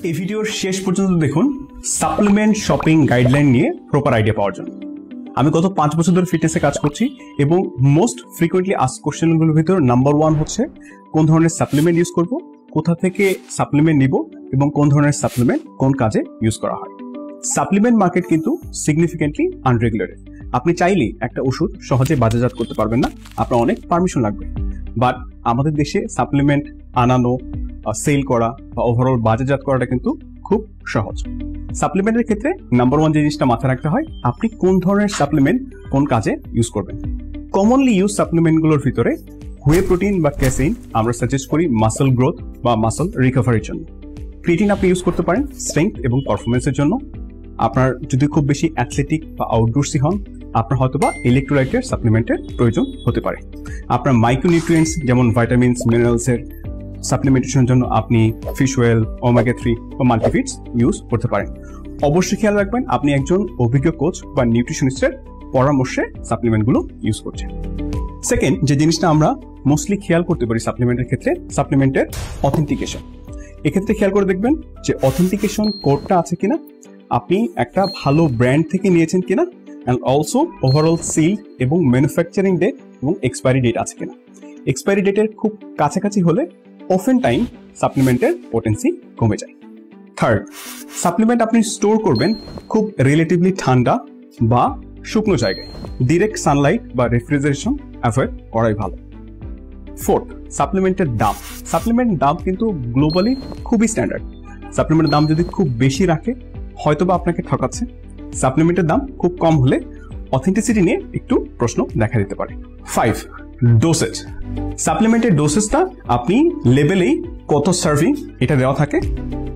এই ভিডিওর শেষ পর্যন্ত দেখুন সাপ্লিমেন্ট শপিং গাইডলাইন নিয়ে প্রপার আইডিয়া পাওয়ার জন্য। আমি গত 5 বছর ধরে ফিটনেসে কাজ করছি এবং মোস্ট ফ্রিকোয়েন্টলি আস্ক কোশ্চেনগুলোর ভিতর নাম্বার 1 হচ্ছে কোন ধরনের সাপ্লিমেন্ট ইউজ করব, কোথা থেকে সাপ্লিমেন্ট নিব এবং কোন ধরনের সাপ্লিমেন্ট কোন কাজে ইউজ করা হয়। সাপ্লিমেন্ট মার্কেট কিন্তু সিগনিফিকেন্টলি আনরেগুলেটেড। আপনি চাইলেই একটা ওষুধ সহজে বাজারজাত করতে পারবেন না, আপনার অনেক পারমিশন লাগবে। বাট আমাদের দেশে সাপ্লিমেন্ট আনানো, সেল করা বা ওভারঅল বাজারজাত করাটা কিন্তু খুব সহজ। সাপ্লিমেন্টের ক্ষেত্রে নাম্বার 1 যে জিনিসটা মাথায় রাখতে হয়, আপনি কোন ধরনের সাপ্লিমেন্ট কোন কাজে ইউজ করবেন। কমনলি ইউজ সাপ্লিমেন্টগুলোর ভিতরে হুয়ে প্রোটিন বা ক্যাসেইন আমরা সাজেস্ট করি মাসল গ্রোথ বা মাসল রিকভারির জন্য। ক্রিয়েটিন আপনি ইউজ করতে পারেন স্ট্রেংথ এবং পারফরমেন্সের জন্য। আপনার যদি খুব বেশি অ্যাথলেটিক বা আউটডোরসি হন, আপনার হয়তোবা ইলেকট্রোলাইটের সাপ্লিমেন্টের প্রয়োজন হতে পারে। আপনার মাইক্রোনিউট্রিয়েন্টস যেমন ভাইটামিনস, মিনারেলসের সাপ্লিমেন্টেশনের জন্য আপনি ফিশ অয়েল, ওমেগা 3 বা মাল্টিভিটস ইউজ করতে পারেন। অবশ্যই খেয়াল রাখবেন আপনি একজন অভিজ্ঞ কোচ বা নিউট্রিশনিস্টের পরামর্শে সাপ্লিমেন্টগুলো ইউজ করছেন। সেকেন্ড যে জিনিসটা আমরা মোস্টলি খেয়াল করতে পারি সাপ্লিমেন্টের ক্ষেত্রে, সাপ্লিমেন্টের অথেন্টিকেশন। এক্ষেত্রে খেয়াল করে দেখবেন যে অথেন্টিকেশন কোডটা আছে কিনা, আপনি একটা ভালো ব্র্যান্ড থেকে নিয়েছেন কিনা, অ্যান্ড অলসো ওভারঅল সিল এবং ম্যানুফ্যাকচারিং ডেট এবং এক্সপায়ারি ডেট আছে কিনা। এক্সপায়ারি ডেটের খুব কাছাকাছি হলে অফেন টাইম সাপ্লিমেন্টের পোটেন্সি কমে যায়। থার্ড, সাপ্লিমেন্ট আপনি স্টোর করবেন খুব রিলেটিভলি ঠান্ডা বা শুকনো জায়গায়। ডিরেক্ট সানলাইট বা রেফ্রিজারেশন অ্যাভয়েড করাই ভালো। ফোর্থ, সাপ্লিমেন্টের দাম। সাপ্লিমেন্টের দাম কিন্তু গ্লোবালি খুবই স্ট্যান্ডার্ড। সাপ্লিমেন্টের দাম যদি খুব বেশি রাখে হয়তোবা আপনাকে ঠকাচ্ছে। সাপ্লিমেন্টের দাম খুব কম হলে অথেন্টিসিটি নিয়ে একটু প্রশ্ন দেখা দিতে পারে। 5, ডোসেজ। সাপ্লিমেন্টের ডোসেজটা আপনি লেবেলেই কত সার্ভিং এটা দেওয়া থাকে।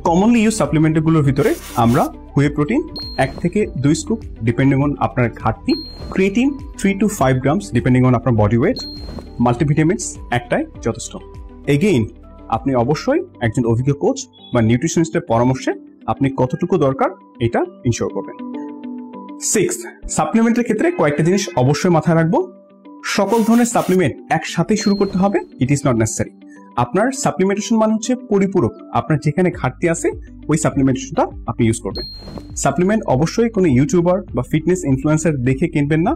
কমনলি ইউজ সাপ্লিমেন্টগুলোর ভিতরে আমরা হুয়ে প্রোটিন 1 থেকে 2 স্কুপ ডিপেন্ডিং অন আপনার ঘাটতি, creatine 3 to 5 grams depending on আপনার বডি ওয়েট, মাল্টিভিটামিনস একটাই যথেষ্ট। এগেইন আপনি অবশ্যই একজন অভিজ্ঞ কোচ বা নিউট্রিশনিস্টের পরামর্শে আপনি কতটুকু দরকার এটা ইনশিওর করবেন। 6, সাপ্লিমেন্টের ক্ষেত্রে কয়েকটা জিনিস অবশ্যই মাথায় রাখবো। সকল ধরনের সাপ্লিমেন্ট একসাথে শুরু করতে হবে, ইট ইজ নট নেসেসারি। আপনার সাপ্লিমেন্টেশন মানে হচ্ছে পরিপূরক। আপনার যেখানে ঘাটতি আছে ওই সাপ্লিমেন্টেশনটা আপনি ইউজ করবেন। সাপ্লিমেন্ট অবশ্যই কোনো ইউটিউবার বা ফিটনেস ইনফ্লুয়েন্সার দেখে কিনবেন না,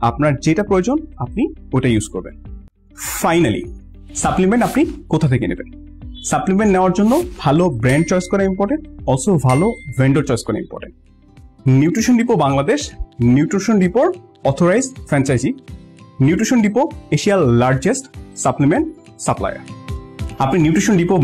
আপনার যেটা প্রয়োজন আপনি ওটা ইউজ করবেন। ফাইনালি, সাপ্লিমেন্ট আপনি কোথা থেকে নেবেন। সাপ্লিমেন্ট নেওয়ার জন্য ভালো ব্র্যান্ড চয়েস করা ইম্পর্টেন্ট, অলসো ভালো ভেন্ডর চয়েস করা important. Nutrition depot Bangladesh, nutrition ডিপোর অথরাইজড ফ্র্যাঞ্চাইজি। নিউট্রিশন ডিপো এশিয়ার লার্জেস্ট সাপ্লিমেন্ট সাপ্লায়ার। আপনি নিউট্রিশন ডিপো